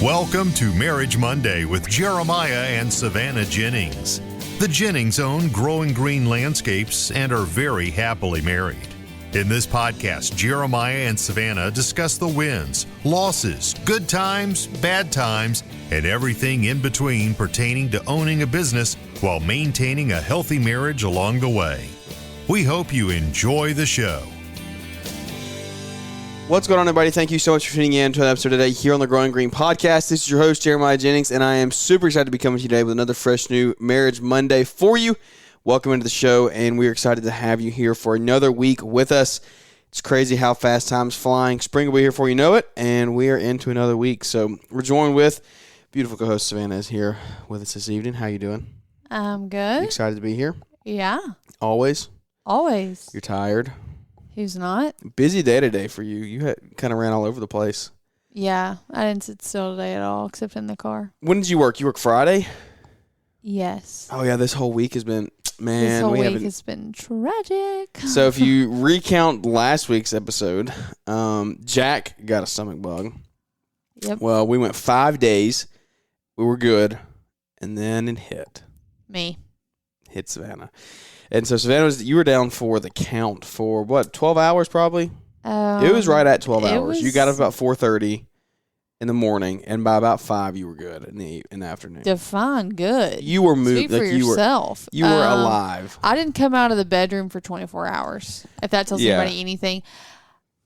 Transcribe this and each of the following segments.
Welcome to Marriage Monday with Jeremiah and Savannah Jennings. The Jennings own Growing Green Landscapes and are very happily married. In this podcast, Jeremiah and Savannah discuss the wins, losses, good times, bad times, and everything in between pertaining to owning a business while maintaining a healthy marriage along the way. We hope you enjoy the show. What's going on, everybody? Thank you so much for tuning in to an episode today here on the Growing Green Podcast. This is your host, Jeremiah Jennings, and I am super excited to be coming to you today with another fresh new Marriage Monday for you. Welcome into the show, and we're excited to have you here for another week with us. It's crazy how fast time's flying. Spring will be here before you know it, and we are into another week. So we're joined with beautiful co-host Savannah is here with us this evening. How you doing? I'm good. You excited to be here? Yeah. Always? Always. You're tired? Who's not? Busy day today for you. You kind of ran all over the place. Yeah. I didn't sit still today at all, except in the car. When did you work? You work Friday? Yes. Oh, yeah. This whole week has been, man. This whole week has been tragic. So if you recount last week's episode, Jack got a stomach bug. Yep. Well, we went 5 days. We were good. And then it hit. Me. Hit Savannah. And so Savannah, you were down for the count for, what, 12 hours probably? It was right at 12 hours. You got up about 4:30 in the morning, and by about 5 you were good in the afternoon. Define good. You were moved. Speak for yourself. You were alive. I didn't come out of the bedroom for 24 hours, if that tells anybody anything.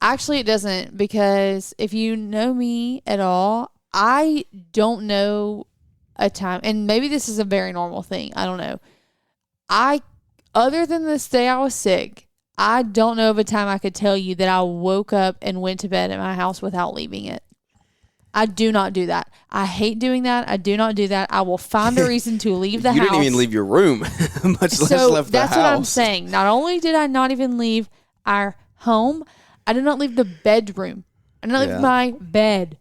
Actually, it doesn't, because if you know me at all, I don't know a time, and maybe this is a very normal thing. I don't know. Other than this day I was sick, I don't know of a time I could tell you that I woke up and went to bed at my house without leaving it. I do not do that. I hate doing that. I do not do that. I will find a reason to leave the house. You didn't even leave your room, much less left the house. So that's what I'm saying. Not only did I not even leave our home, I did not leave the bedroom. I did not leave my bed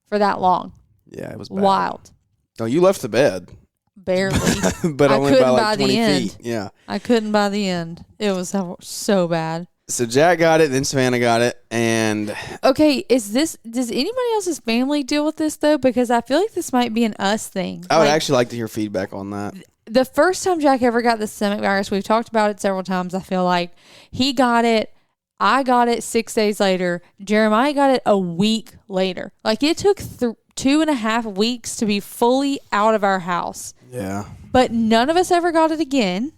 for that long. Yeah, it was bad. Wild. No, you left the bed. Barely. But only by like 20 end. feet. Yeah. I couldn't by the end. It was so bad. So Jack got it, then Savannah got it, and... Okay, does anybody else's family deal with this, though? Because I feel like this might be an us thing. I would actually like to hear feedback on that. The first time Jack ever got the stomach virus, we've talked about it several times, I feel like. He got it. I got it 6 days later. Jeremiah got it a week later. Like, it took 2.5 weeks to be fully out of our house. Yeah. But none of us ever got it again.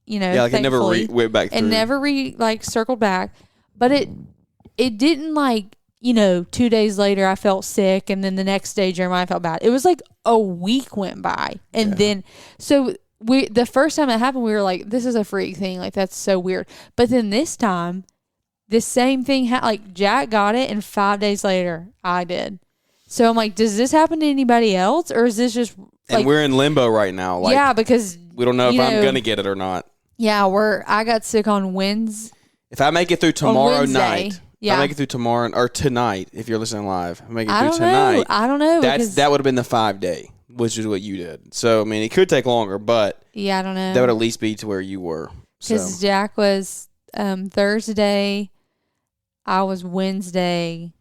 You know, it never went back through. It never circled back. But it didn't 2 days later I felt sick, and then the next day Jeremiah felt bad. It was like a week went by. And then so the first time it happened, we were like, this is a freak thing. Like, that's so weird. But then this time, the same thing Jack got it, and 5 days later I did. So I'm like, does this happen to anybody else, or is this just and we're in limbo right now. Because we don't know if I'm going to get it or not. Yeah, I got sick on Wednesday. If I make it through tomorrow night, I make it through tomorrow or tonight, if you're listening live, I make it through tonight. I don't know. That would have been the 5 day, which is what you did. So I mean, it could take longer, but I don't know. That would at least be to where you were. Because Jack was Thursday, I was Wednesday,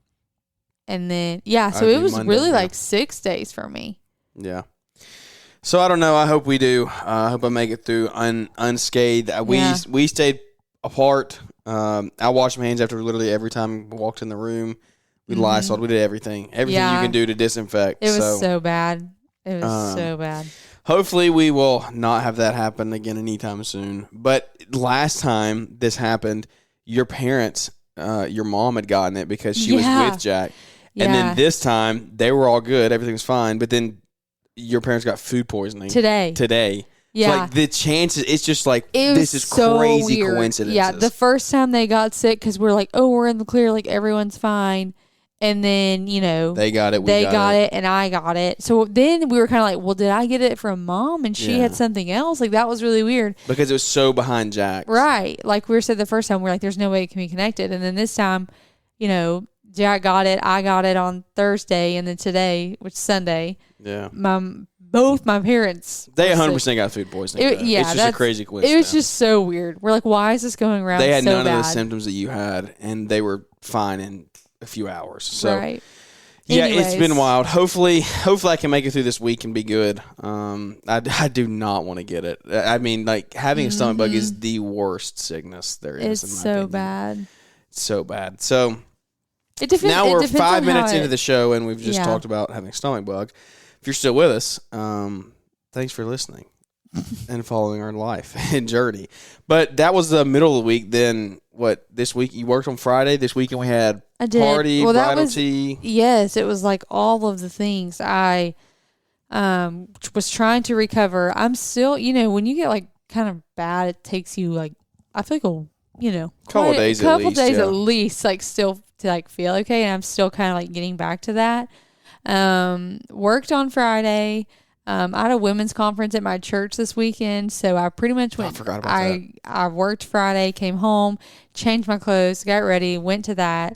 and then so it was Monday, really like 6 days for me. Yeah. So I don't know. I hope we do. I hope I make it through unscathed. We stayed apart. I washed my hands after literally every time we walked in the room. We Lysoled. We did everything. Everything you can do to disinfect. It was so bad. It was so bad. Hopefully we will not have that happen again anytime soon. But last time this happened, your parents, your mom had gotten it because she was with Jack. And then this time, they were all good. Everything was fine. But then your parents got food poisoning. Today. Yeah. So the chances, it's just this is so crazy weird. Coincidences. Yeah, the first time they got sick, because we're like, oh, we're in the clear, like everyone's fine. And then, they got it. They got it, and I got it. So then we were kind of like, well, did I get it from mom and she had something else? Like, that was really weird. Because it was so behind Jack. Right. Like we said the first time, we're like, there's no way it can be connected. And then this time, Jack got it. I got it on Thursday, and then today, which is Sunday. Yeah. Both my parents. They 100% got food poisoning. It's just a crazy coincidence. It was just so weird. We're like, why is this going around? They had so none bad? of the symptoms that you had, and they were fine in a few hours. So, right. Yeah, it's Anyways. been wild. Hopefully I can make it through this week and be good. I do not want to get it. I mean, like, having a stomach bug is the worst sickness there is. It's in my so opinion. bad. It's so bad. So Now we're 5 minutes into the show, and we've just Yeah. talked about having a stomach bug. If you're still with us, thanks for listening and following our life and journey. But that was the middle of the week. Then this week you worked on Friday. This weekend we had I did. party, Well, that bridal was- tea. Yes, it was like all of the things. I was trying to recover. I'm still, when you get like kind of bad, it takes you like, I feel like Couple days at least, yeah. at least, like still to like feel okay. And I'm still kind of like getting back to that. Worked on Friday. I had a women's conference at my church this weekend, so I pretty much went. I forgot about that. I worked Friday, came home, changed my clothes, got ready, went to that.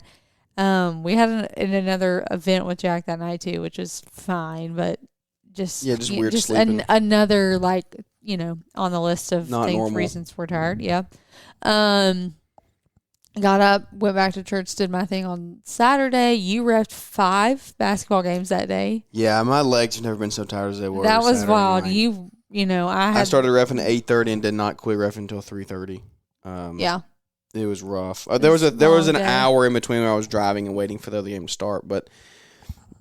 We had another event with Jack that night too, which was fine, but just weird sleeping. Another like on the list of Not normal. reasons we're tired. Yeah. Got up, went back to church, did my thing on Saturday. You reffed 5 basketball games that day. Yeah, my legs have never been so tired as they were. That was Saturday wild. night. I started reffing at 8:30 and did not quit reffing until 3:30. Yeah. It was rough. There was an long day. hour in between where I was driving and waiting for the other game to start, but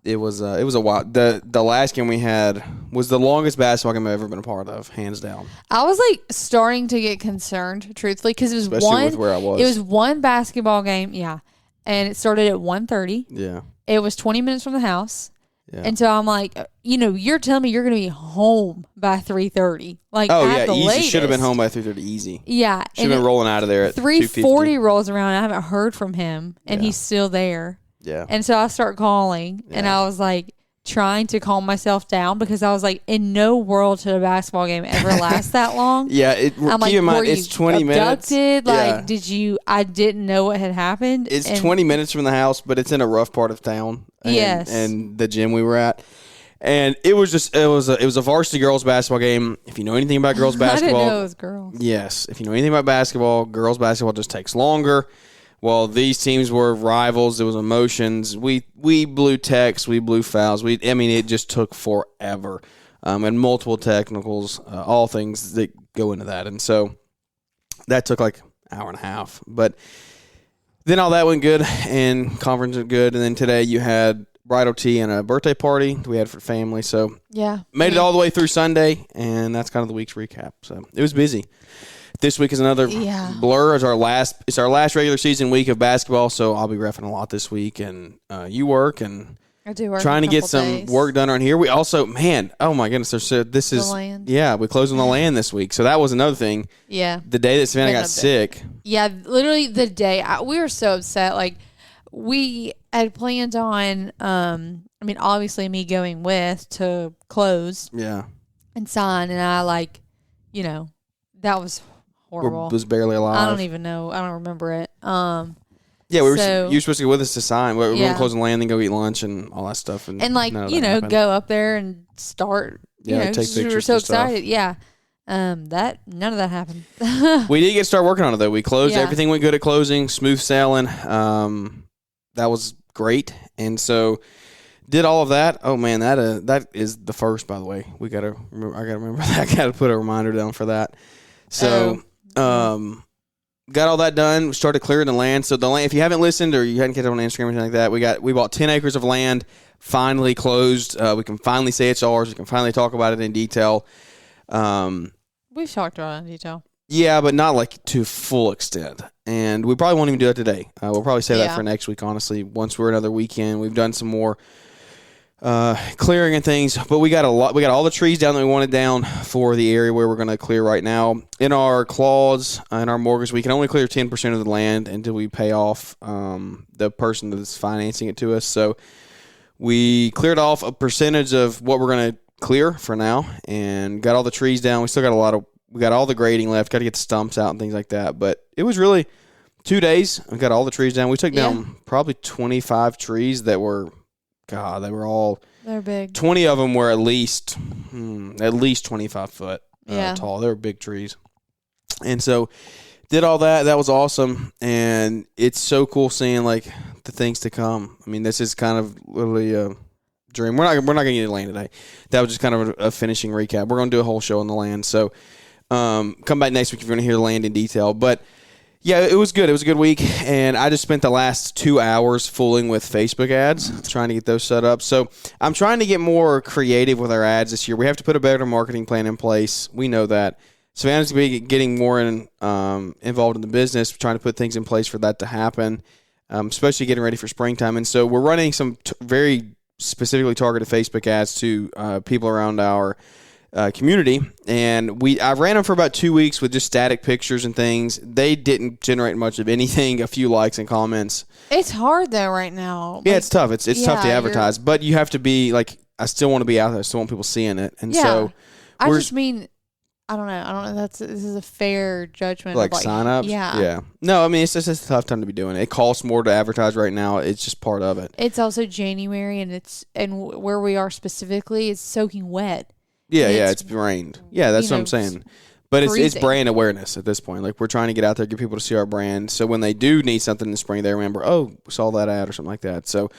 it was a while. The last game we had was the longest basketball game I've ever been a part of, hands down. I was like starting to get concerned, truthfully, because it was Especially with where I was. It was one basketball game, yeah, and it started at 1:30. Yeah. It was 20 minutes from the house, Yeah. and so I'm like, you're telling me you're going to be home by 3:30, like Oh at yeah, the easy. latest. Should have been home by 3:30, easy. Yeah, Should have been rolling out of there at 3:40 2:50. rolls around. And I haven't heard from him, and Yeah. he's still there. Yeah. And so I start calling, and Yeah. I was like trying to calm myself down because I was like, in no world should a basketball game ever last that long. Yeah, I'm like, keep in were mind it's you 20 minutes. abducted? Yeah. Like, did you? I didn't know what had happened. It's And 20 minutes from the house, but it's in a rough part of town. And, Yes. and the gym we were at, and it was a varsity girls basketball game. If you know anything about girls I basketball, didn't know it was girls. yes. If you know anything about basketball, girls basketball just takes longer. Well, these teams were rivals. There was emotions. We blew techs. We blew fouls. It just took forever, and multiple technicals, all things that go into that. And so that took like an hour and a half. But then all that went good, and conference went good. And then today you had bridal tea and a birthday party we had for family. So Yeah. made it all the way through Sunday, and that's kind of the week's recap. So it was busy. This week is another blur. It's our last regular season week of basketball, so I'll be reffing a lot this week. And you work and I do work. trying a to get couple some days. work done around here. We also, oh my goodness, this is land. yeah. We closed on the land this week, so that was another thing. Yeah. The day that Savannah Been got a bit. sick, Yeah, literally the day we were so upset. Like we had planned on, obviously me going with to close yeah, and sign, and I that was horrible. was barely alive. I don't even know. I don't remember it. Yeah, you were supposed to go with us to sign. We were going Yeah. to close on the land and go eat lunch and all that stuff. And none of that happened. go up there and start. Yeah, take just we were pictures so and stuff. excited. Yeah. None of that happened. We did get started working on it though. We closed. Yeah. Everything went good at closing. Smooth sailing. That was great. And so did all of that. Oh man, that is the first. By the way, I gotta remember that. I gotta put a reminder down for that. So, got all that done. We started clearing the land. So the land, if you haven't listened or you hadn't kept up on Instagram or anything like that, we bought 10 acres of land. Finally closed. We can finally say it's ours. We can finally talk about it in detail. We've talked about it in detail. Yeah, but not like to full extent. And we probably won't even do that today. We'll probably save that Yeah. for next week, honestly. Once we're another weekend, we've done some more clearing and things. But we got all the trees down that we wanted down for the area where we're going to clear right now. In our clause, in our mortgage, we can only clear 10% of the land until we pay off the person that's financing it to us. So we cleared off a percentage of what we're going to clear for now and got all the trees down. We still got we got all the grading left, got to get the stumps out and things like that. But it was really 2 days. We got all the trees down. We took down probably 25 trees that were, they were all, They're big. 20 of them were at least 25 foot Yeah. tall. They were big trees. And so did all that. That was awesome. And it's so cool seeing like the things to come. I mean, this is kind of literally a dream. We're not going to get to land today. That was just kind of a finishing recap. We're going to do a whole show on the land. So come back next week if you're going to hear the land in detail. But yeah, it was good. It was a good week, and I just spent the last 2 hours fooling with Facebook ads, trying to get those set up. So I'm trying to get more creative with our ads this year. We have to put a better marketing plan in place. We know that. Savannah's going to be getting more involved in the business, trying to put things in place for that to happen, especially getting ready for springtime. And so we're running some very specifically targeted Facebook ads to people around our community, and I ran them for about 2 weeks with just static pictures and things. They didn't generate much of anything, a few likes and comments. It's hard though right now. Yeah, it's tough. It's tough to advertise, but you have to be like, I still want to be out there. I still want people seeing it, and so I just mean, I don't know. This is a fair judgment. Like sign-ups? Yeah. No, I mean, it's just a tough time to be doing it. It costs more to advertise right now. It's just part of it. It's also January, and where we are specifically, it's soaking wet. Yeah, it's rained. Yeah, that's what I'm saying. But it's brand awareness at this point. Like, we're trying to get out there, get people to see our brand. So when they do need something in the spring, they remember, oh, we saw that ad or something like that. So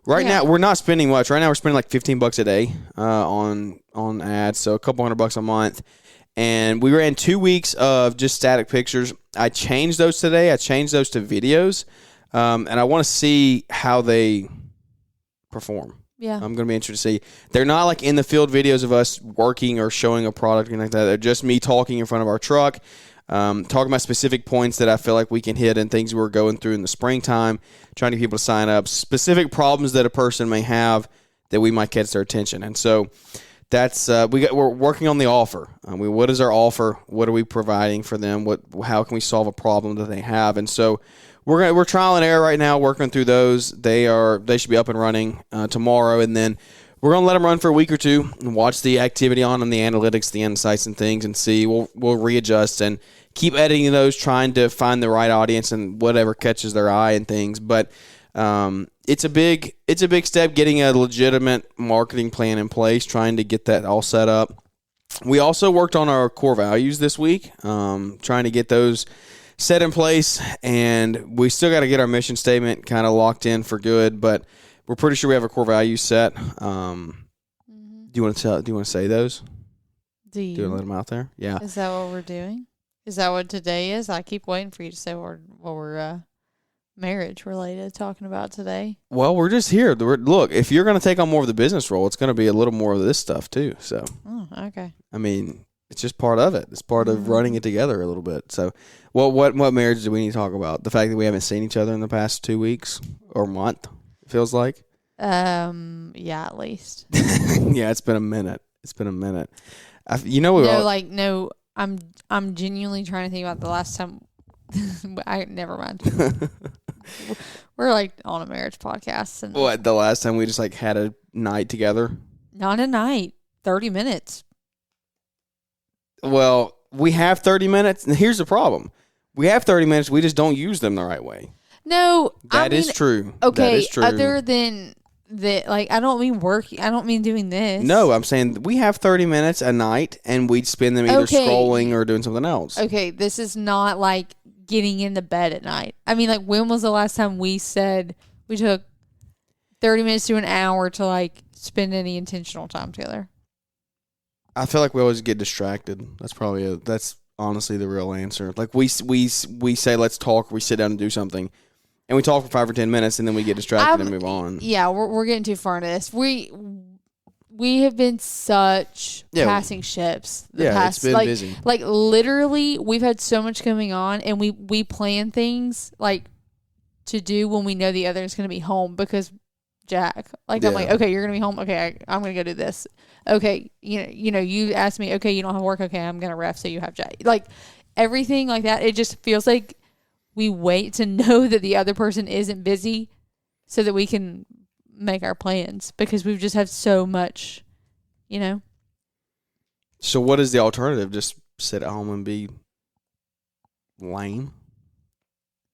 now, we're not spending much. Right now, we're spending like $15 a day on ads, so a couple $100 a month. And we ran 2 weeks of just static pictures. I changed those today. I changed those to videos. And I want to see how they perform. Yeah. I'm going to be interested to see. They're not like in the field videos of us working or showing a product or anything like that. They're just me talking in front of our truck, talking about specific points that I feel like we can hit and things we're going through in the springtime, trying to get people to sign up, specific problems that a person may have that we might catch their attention. And so that's we're working on the offer. What is our offer? What are we providing for them? How can we solve a problem that they have? And so we're trial and error right now, working through those. They should be up and running tomorrow, and then we're gonna let them run for a week or two and watch the activity on them, the analytics, the insights, and things, and see. We'll readjust and keep editing those, trying to find the right audience and whatever catches their eye and things. But it's a big step getting a legitimate marketing plan in place, trying to get that all set up. We also worked on our core values this week, trying to get those set in place, and we still got to get our mission statement kind of locked in for good, but we're pretty sure we have a core values set. Do you want to say those? Do you want to let them out there? Yeah. Is that what we're doing? Is that what today is? I keep waiting for you to say what we're marriage related talking about today. Well, we're just here. Look, if you're going to take on more of the business role, it's going to be a little more of this stuff too. So. Oh, okay. I mean, it's just part of it. It's part of running it together a little bit. So, what marriage do we need to talk about? The fact that we haven't seen each other in the past 2 weeks or month, it feels like. Yeah, at least. Yeah, it's been a minute. I'm genuinely trying to think about the last time. Never mind. We're like on a marriage podcast, and what, the last time we just like had a night together? Not a night. 30 minutes. Well, we have 30 minutes, and here's the problem. We have 30 minutes, we just don't use them the right way. No, that is true. Okay, that is true. Other than that, like, I don't mean work. I don't mean doing this. No, I'm saying we have 30 minutes a night, and we'd spend them either scrolling or doing something else. Okay, this is not like getting into bed at night. I mean, like, when was the last time we said we took 30 minutes to an hour to like spend any intentional time together? I feel like we always get distracted. That's honestly the real answer. Like we say let's talk, we sit down and do something, and we talk for 5 or 10 minutes, and then we get distracted and move on. Yeah, we're getting too far into this. We have been such passing ships. It's been busy. Like literally, we've had so much going on, and we plan things like to do when we know the other is going to be home because Jack. Like I'm like, okay, you're going to be home. Okay, I'm going to go do this. Okay, you know, you asked me, okay, you don't have work. Okay, I'm going to ref, so you have Jack. Like everything like that. It just feels like we wait to know that the other person isn't busy so that we can make our plans because we've just had so much, you know. So what is the alternative? Just sit at home and be lame?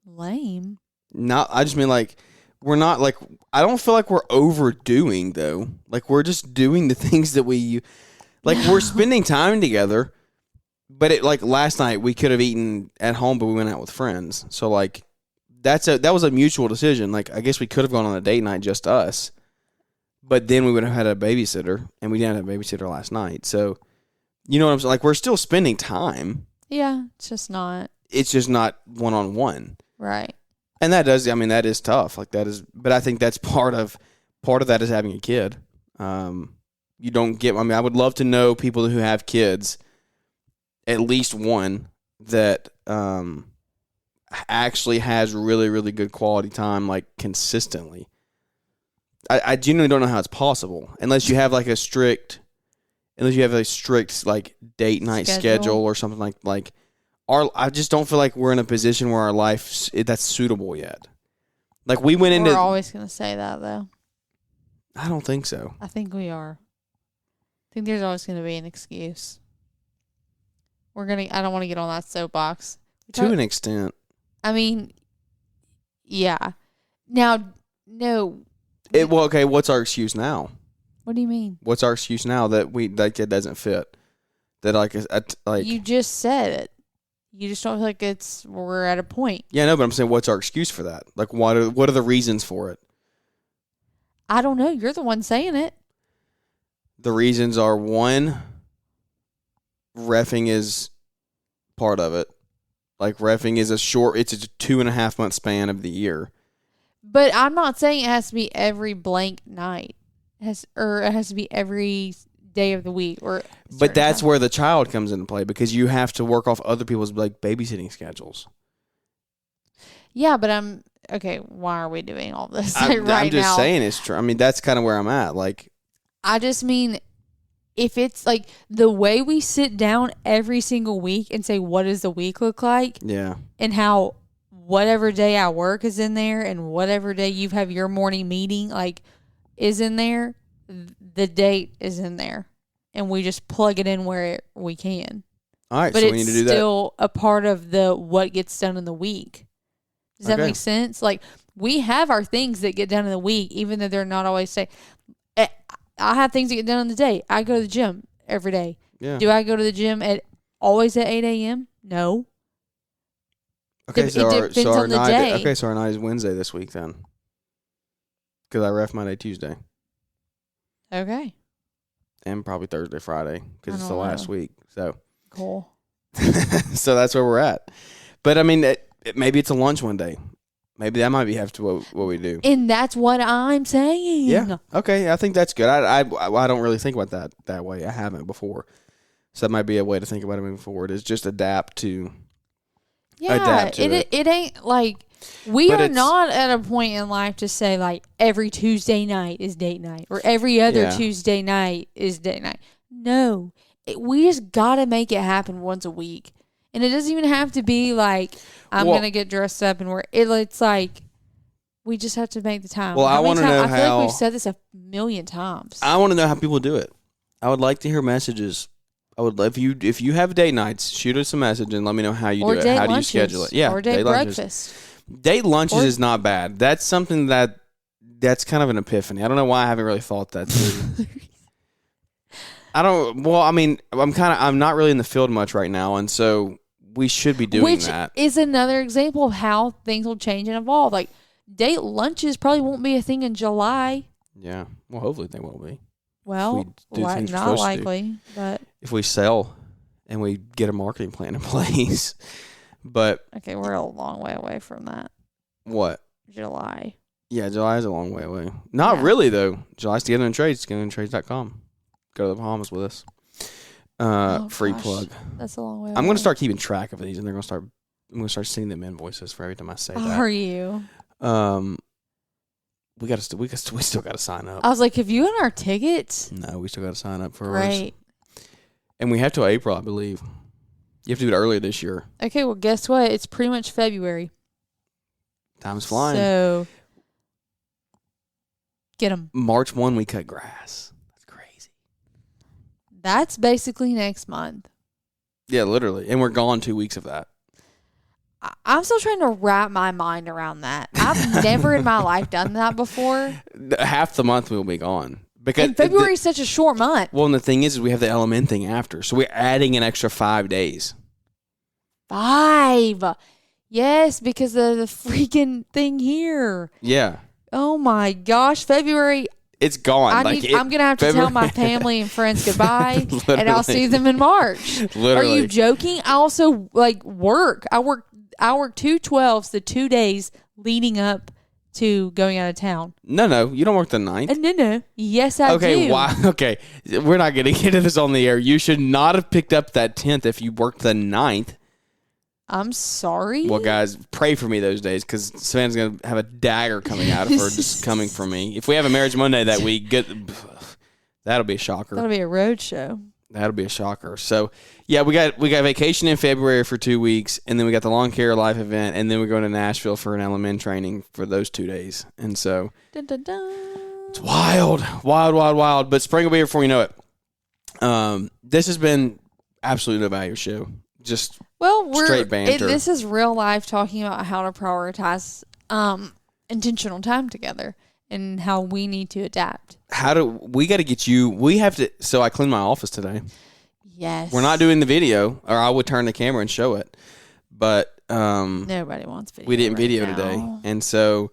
Lame? No, I just mean like we're not like, I don't feel like we're overdoing though. Like we're just doing the things that we're spending time together. But it like last night we could have eaten at home, but we went out with friends. So like that was a mutual decision. Like, I guess we could have gone on a date night, just us, but then we would have had a babysitter, and we didn't have a babysitter last night. So, you know what I'm saying? Like, we're still spending time. Yeah, it's just not. It's just not one-on-one. Right. And that is tough. Like, that is, but I think that's part of that is having a kid. You don't get, I would love to know people who have kids, at least one that actually has really, really good quality time, like, consistently. I genuinely don't know how it's possible unless you have a strict like date night schedule or something like I just don't feel like we're in a position where our life that's suitable yet. Like, we went into. We're always going to say that, though. I don't think so. I think we are. I think there's always going to be an excuse. I don't want to get on that soapbox. To an extent. I mean, yeah. Now, no. Okay, what's our excuse now? What do you mean? What's our excuse now that kid doesn't fit? That like you just said it. You just don't feel like we're at a point. Yeah, no, but I'm saying, what's our excuse for that? Like, what are the reasons for it? I don't know. You're the one saying it. The reasons are, one, reffing is part of it. Like, reffing is it's a 2.5 month span of the year. But I'm not saying it has to be every blank night. It has to be every day of the week. But that's where the child comes into play, because you have to work off other people's, like, babysitting schedules. Yeah, but okay, why are we doing all this I'm just now? saying it's true. I mean, that's kind of where I'm at. Like, I just mean, if it's like the way we sit down every single week and say, what does the week look like? Yeah. And how whatever day I work is in there, and whatever day you have your morning meeting, like, is in there, the date is in there. And we just plug it in where we can. All right, but so it's we need to do that. still a part of what gets done in the week. Does that make sense? Like, we have our things that get done in the week, even though they're not always say. I have things that get done in the day. I go to the gym every day. Yeah. Do I go to the gym always at 8 a.m.? No. Okay, It depends on the day. Okay, so our night is Wednesday this week then, because I ref Monday, Tuesday, Okay. and probably Thursday, Friday, because it's the don't last know. week. So Cool. so that's where we're at. But I mean, maybe it's a lunch one day. Maybe that might be have to what we do. And that's what I'm saying. Yeah. Okay. I think that's good. I don't really think about that way. I haven't before. So that might be a way to think about it moving forward, is just adapt to. Yeah. It ain't like we But are it's- not at a point in life to say, like, every Tuesday night is date night or every other Tuesday night is date night. No. We just got to make it happen once a week. And it doesn't even have to be like, I'm going to get dressed up and it's like, we just have to make the time. Well, I want to know I feel like we've said this a million times. I want to know how people do it. I would like to hear messages. I would love if you have date nights, shoot us a message and let me know how you do it. How do you schedule it? Yeah, or date breakfast. Lunches. Date lunches is not bad. That's something that's kind of an epiphany. I don't know why I haven't really thought that through. I'm not really in the field much right now, and so we should be doing that. Which is another example of how things will change and evolve. Like, date lunches probably won't be a thing in July. Yeah. Well, hopefully they will be. Well, not likely, but if we sell and we get a marketing plan in place. But okay, we're a long way away from that. What? July. Yeah, July is a long way away. Not really though. July's Together in Trades. TogetherInTrades.com. Go to the Bahamas with us. Free plug. That's a long way away. I'm going to start keeping track of these, and I'm going to start sending them invoices for every time I say that. Are you? We still got to sign up. I was like, have you gotten our tickets? No, we still got to sign up for Right. ours. And we have till April, I believe. You have to do it earlier this year. Okay, well, guess what? It's pretty much February. Time's flying. So, get them. March 1, we cut grass. That's crazy. That's basically next month. Yeah, literally. And we're gone 2 weeks of that. I'm still trying to wrap my mind around that. I've never in my life done that before. Half the month we'll be gone. Because And February is such a short month. Well, and the thing is we have the element thing after. So we're adding an extra 5 days. 5. Yes, because of the freaking thing here. Yeah. Oh my gosh, February. It's gone. I'm going to have to tell my family and friends goodbye, and I'll see them in March. Literally. Are you joking? I also work. I work 2 12s the 2 days leading up to going out of town. No, you don't work the 9th. No. Yes, I do. Okay, why? Okay, we're not going to get into this on the air. You should not have picked up that 10th if you worked the 9th. I'm sorry. Well, guys, pray for me those days because Savannah's going to have a dagger coming out of her just coming for me. If we have a Marriage Monday that week, that'll be a shocker. That'll be a road show. That'll be a shocker. So, yeah, we got vacation in February for 2 weeks, and then we got the Lawn Care Life event, and then we're going to Nashville for an LMN training for those 2 days. And so, Dun, dun, dun. it's wild. But spring will be here before you know it. This has been absolutely no value show. Just straight banter. This is real life talking about how to prioritize intentional time together and how we need to adapt. We got to get you? We have to. So I cleaned my office today. Yes. We're not doing the video, or I would turn the camera and show it. But nobody wants video. We didn't video now. today, and so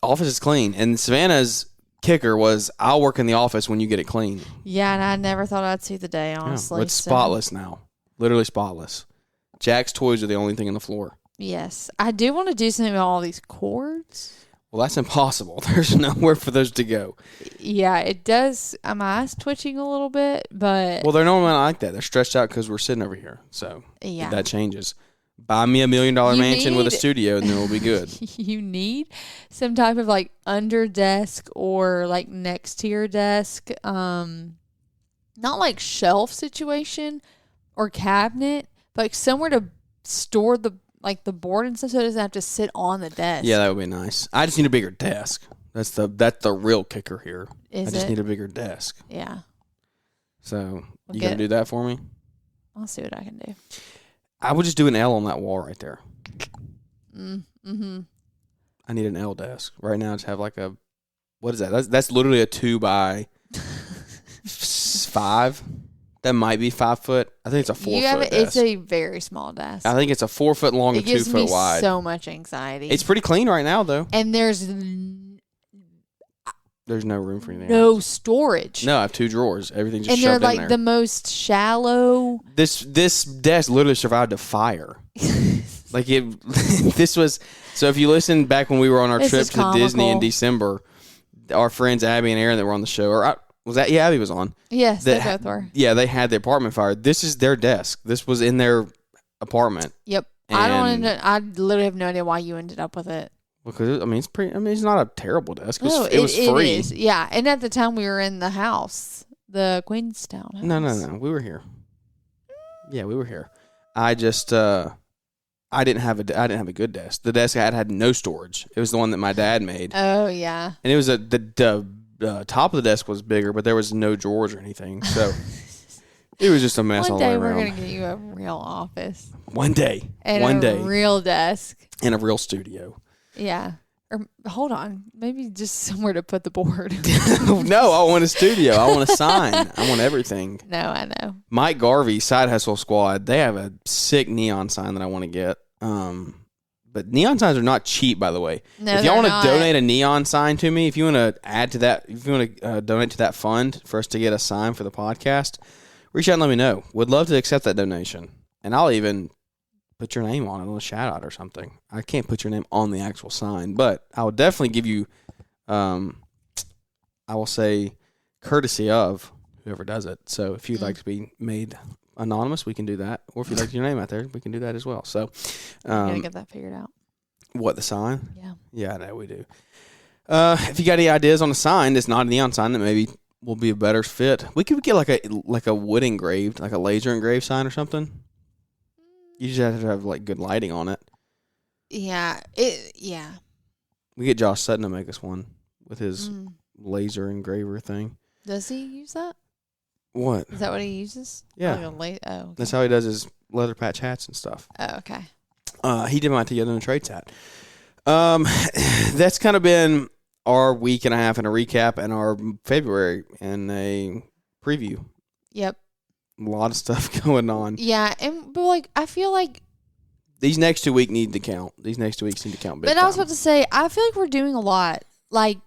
office is clean. And Savannah's kicker was, I'll work in the office when you get it clean. Yeah, and I never thought I'd see the day, honestly. It's spotless now. Literally spotless. Jack's toys are the only thing on the floor. Yes. I do want to do something about all these cords. Well, that's impossible. There's nowhere for those to go. Yeah, it does. My eyes twitching a little bit, but... Well, they're normally not like that. They're stretched out because we're sitting over here. So yeah, that changes. Buy me $1 million mansion with a studio, and then we'll be good. You need some type of under desk or next to your desk. Not like shelf situation or cabinet, but somewhere to store the board and stuff so it doesn't have to sit on the desk. Yeah, that would be nice. I just need a bigger desk. That's the real kicker here. I just need a bigger desk. Yeah. So you gonna do that for me? I'll see what I can do. I would just do an L on that wall right there. Mm-hmm. I need an L desk. Right now I just have what is that? That's literally a 2 by 5. That might be 5 foot. I think it's a 4 foot desk. It's a very small desk. I think it's a 4 foot long and 2 foot wide. It gives me so much anxiety. It's pretty clean right now, though. And there's no room for anything no else. storage. No, I have 2 drawers. Everything's just and shoved they're in there. the most shallow. This desk literally survived a fire. This was, so if you listen back when we were on our trip to Disney in December, our friends Abby and Aaron that were on the show, Abby was on. Yes, they both were. Yeah, they had the apartment fire. This is their desk. This was in their apartment. Yep. I literally have no idea why you ended up with it. Because it's not a terrible desk. It was free. It is. Yeah, and at the time we were in the house, the Queenstown house. No, we were here. Yeah, we were here. I just I didn't have a good desk. The desk I had no storage. It was the one that my dad made. Oh yeah. And it was the top of the desk was bigger, but there was no drawers or anything. So it was just a mess all the way around. One day we're gonna get you a real office. One day. And a real desk. And a real studio. Yeah. Or hold on, maybe just somewhere to put the board. No, I want a studio. I want a sign. I want everything. No, I know. Mike Garvey, Side Hustle Squad, they have a sick neon sign that I want to get. But neon signs are not cheap, by the way. No, if y'all want to donate a neon sign to me, if you want to add to that, if you want to donate to that fund for us to get a sign for the podcast, reach out and let me know. Would love to accept that donation. And I'll even put your name on it, a little shout out or something. I can't put your name on the actual sign, but I will definitely give you, I will say, courtesy of whoever does it. So if you'd like to be made anonymous, we can do that. Or if you'd like your name out there, we can do that as well. So, gotta get that figured out. What, the sign? Yeah. Yeah, I know we do. If you got any ideas on a sign that's not a neon sign that maybe will be a better fit, we could get like a wood engraved, like a laser engraved sign or something. You just have to have good lighting on it. Yeah. We get Josh Sutton to make us one with his laser engraver thing. Does he use that? What? Is that what he uses? Yeah. Okay. That's how he does his leather patch hats and stuff. Oh, okay. He did my Together in a Trades hat. That's kind of been our week and a half in a recap and our February and a preview. Yep. A lot of stuff going on. Yeah, but I feel like these next 2 weeks need to count. These next 2 weeks need to count big But I was time. about to say, I feel like we're doing a lot, like,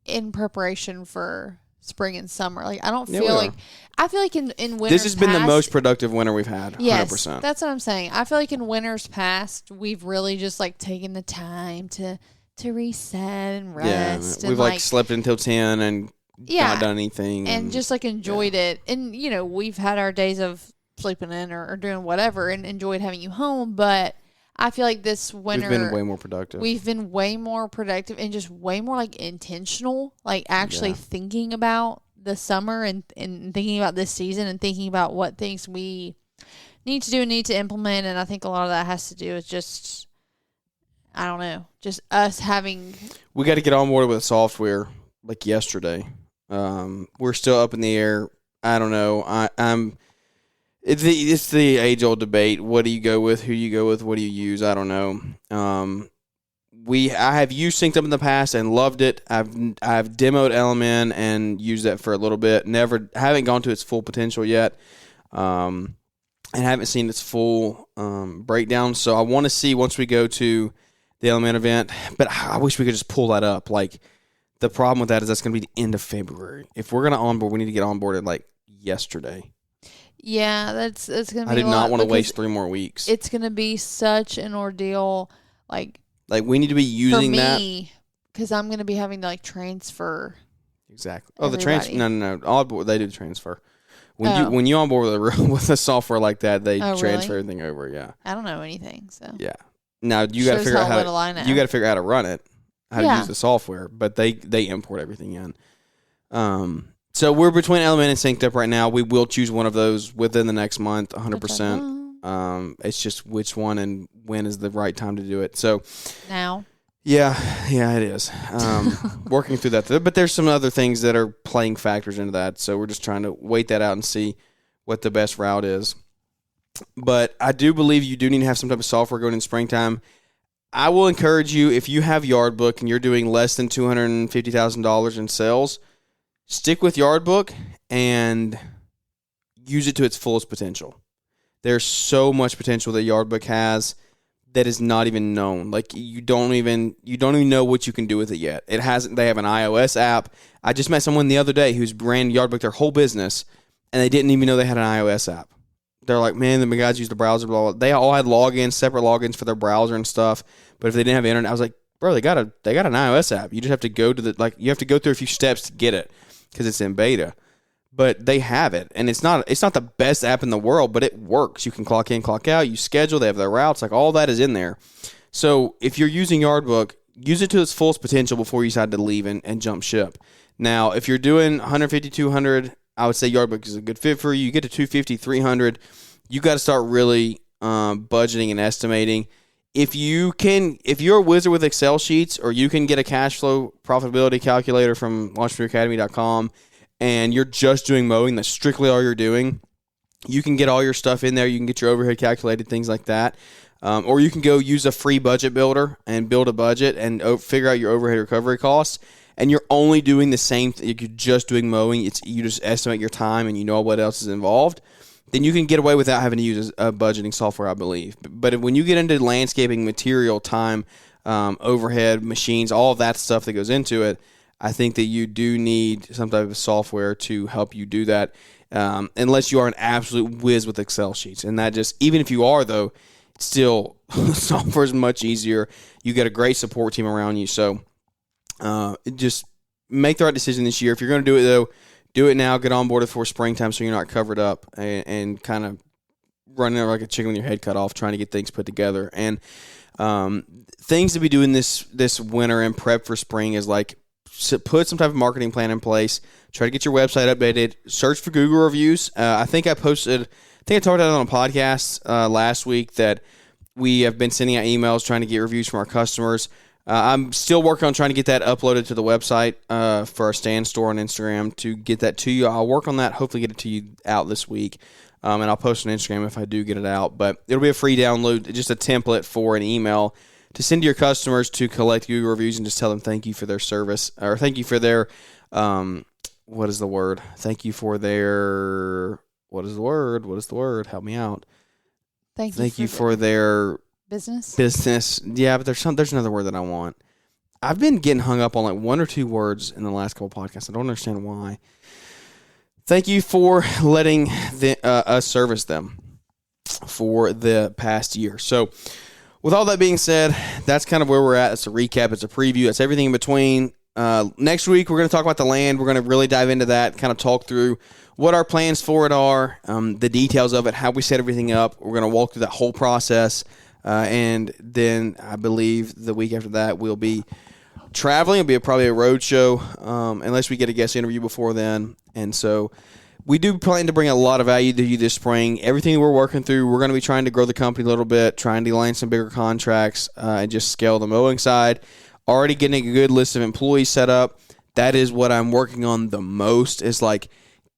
in preparation for spring and summer. Like, I don't Yeah, feel we like, are. I feel like in winter. This has been the most productive winter we've had. Yes, 100%. that's what I'm saying. I feel like in winters past, we've really just like taken the time to reset and rest. Yeah, and we've like slept until 10 and not done anything. And just like enjoyed it. And, you know, we've had our days of sleeping in or doing whatever and enjoyed having you home. But I feel like this winter, we've been way more productive. We've been way more productive and just way more like intentional, like actually thinking about the summer and thinking about this season and thinking about what things we need to do and need to implement. And I think a lot of that has to do with just, I don't know, just us having. We got to get on board with software like yesterday. We're still up in the air. I don't know. It's the age old debate. What do you go with? Who do you go with? What do you use? I don't know. I have used Synced Up in the past and loved it. I've demoed Element and used that for a little bit. Haven't gone to its full potential yet. And haven't seen its full breakdown. So I want to see once we go to the Element event. But I wish we could just pull that up. Like, the problem with that is that's going to be the end of February. If we're going to onboard, we need to get onboarded like yesterday. Yeah, that's going to be. I did not want to waste 3 more weeks. It's going to be such an ordeal. Like we need to be using that. For me, because I'm going to be having to like transfer. Exactly. Oh, the transfer. No. Onboard, they do the transfer. When you onboard with a software like that, they transfer everything over. Yeah. I don't know anything, so. Yeah. Now you got to figure out how to run it, how to use the software, but they import everything in. So we're between Element and Synced Up right now. We will choose one of those within the next month, 100%. It's just which one and when is the right time to do it. So now. Yeah, it is. Working through that. But there's some other things that are playing factors into that. So we're just trying to wait that out and see what the best route is. But I do believe you do need to have some type of software going in springtime. I will encourage you, if you have Yardbook and you're doing less than $250,000 in sales, stick with Yardbook and use it to its fullest potential. There's so much potential that Yardbook has that is not even known. Like you don't even know what you can do with it yet. They have an iOS app. I just met someone the other day who's ran Yardbook their whole business, and they didn't even know they had an iOS app. They're like, man, the guys use the browser, blah, blah. They all had separate logins for their browser and stuff. But if they didn't have internet, I was like, bro, they got an iOS app. You just have to go to you have to go through a few steps to get it because it's in beta. But they have it, and it's not the best app in the world, but it works. You can clock in, clock out. You schedule. They have their routes. Like all that is in there. So if you're using Yardbook, use it to its fullest potential before you decide to leave and jump ship. Now, if you're doing 150, 200, I would say Yardbook is a good fit for you. You get to 250, 300, you got to start really budgeting and estimating. If you're a wizard with Excel sheets, or you can get a cash flow profitability calculator from launchpreneuracademy.com, and you're just doing mowing, that's strictly all you're doing, you can get all your stuff in there. You can get your overhead calculated, things like that. Or you can go use a free budget builder and build a budget and figure out your overhead recovery costs. And you're only doing the same thing. You're just doing mowing. You just estimate your time and you know what else is involved. Then you can get away without having to use a budgeting software, I believe. But when you get into landscaping, material, time, overhead, machines, all of that stuff that goes into it, I think that you do need some type of software to help you do that, unless you are an absolute whiz with Excel sheets. And that just, even if you are, though, still, software is much easier. You get a great support team around you. So just make the right decision this year. If you're going to do it, though, do it now. Get on board before springtime so you're not covered up and kind of running there like a chicken with your head cut off, trying to get things put together. And things to be doing this winter and prep for spring is like, put some type of marketing plan in place. Try to get your website updated. Search for Google reviews. I think I talked about it on a podcast last week that we have been sending out emails trying to get reviews from our customers. I'm still working on trying to get that uploaded to the website for our stand store on Instagram to get that to you. I'll work on that, hopefully get it to you out this week. And I'll post on Instagram if I do get it out. But it'll be a free download, just a template for an email to send to your customers to collect Google reviews and just tell them thank you for their service, or thank you for their, what is the word? Thank you for their, what is the word? Help me out. Thank you for their Business. Yeah, but there's another word that I want. I've been getting hung up on like one or two words in the last couple podcasts. I don't understand why. Thank you for letting us service them for the past year. So with all that being said, that's kind of where we're at. It's a recap. It's a preview. It's everything in between. Next week, we're going to talk about the land. We're going to really dive into that, kind of talk through what our plans for it are, the details of it, how we set everything up. We're going to walk through that whole process. And then I believe the week after that, we'll be traveling. It'll be probably a road show, unless we get a guest interview before then. And so we do plan to bring a lot of value to you this spring. Everything we're working through, we're going to be trying to grow the company a little bit, trying to land some bigger contracts, and just scale the mowing side. Already getting a good list of employees set up. That is what I'm working on the most, is like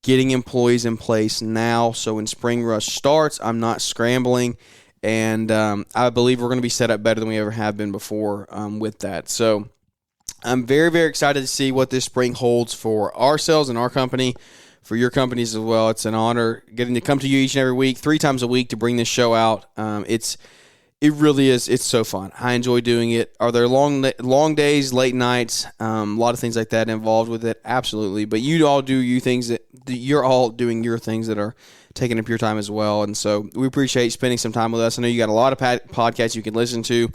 getting employees in place now. So when spring rush starts, I'm not scrambling. And I believe we're going to be set up better than we ever have been before with that. So I'm very, very excited to see what this spring holds for ourselves and our company, for your companies as well. It's an honor getting to come to you each and every week, 3 times a week, to bring this show out. It really is. It's so fun. I enjoy doing it. Are there long days, late nights, a lot of things like that involved with it? Absolutely. But you all do you things that you're all doing your things that are taking up your time as well. And so we appreciate spending some time with us. I know you got a lot of podcasts you can listen to,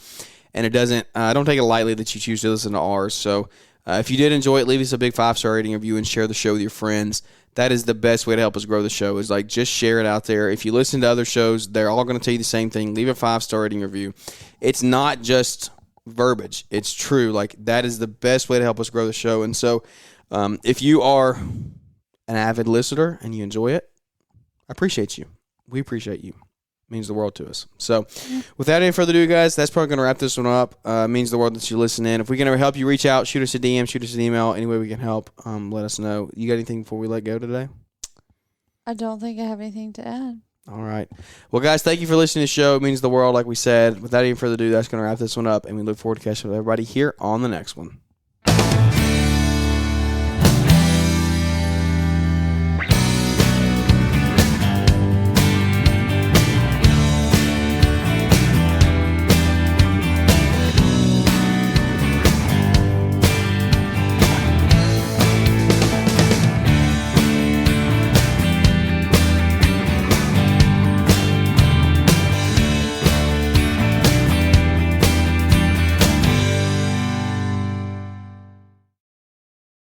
and it doesn't. Don't take it lightly that you choose to listen to ours. So if you did enjoy it, leave us a big 5-star rating review and share the show with your friends. That is the best way to help us grow the show, is like just share it out there. If you listen to other shows, they're all going to tell you the same thing. Leave a 5-star rating review. It's not just verbiage. It's true. Like, that is the best way to help us grow the show. And so if you are an avid listener and you enjoy it, I appreciate you. We appreciate you. It means the world to us. So without any further ado, guys, that's probably going to wrap this one up. It means the world that you listen in. If we can ever help you, reach out, shoot us a DM, shoot us an email. Any way we can help, let us know. You got anything before we let go today? I don't think I have anything to add. All right. Well, guys, thank you for listening to the show. It means the world, like we said. Without any further ado, that's going to wrap this one up, and we look forward to catching up with everybody here on the next one.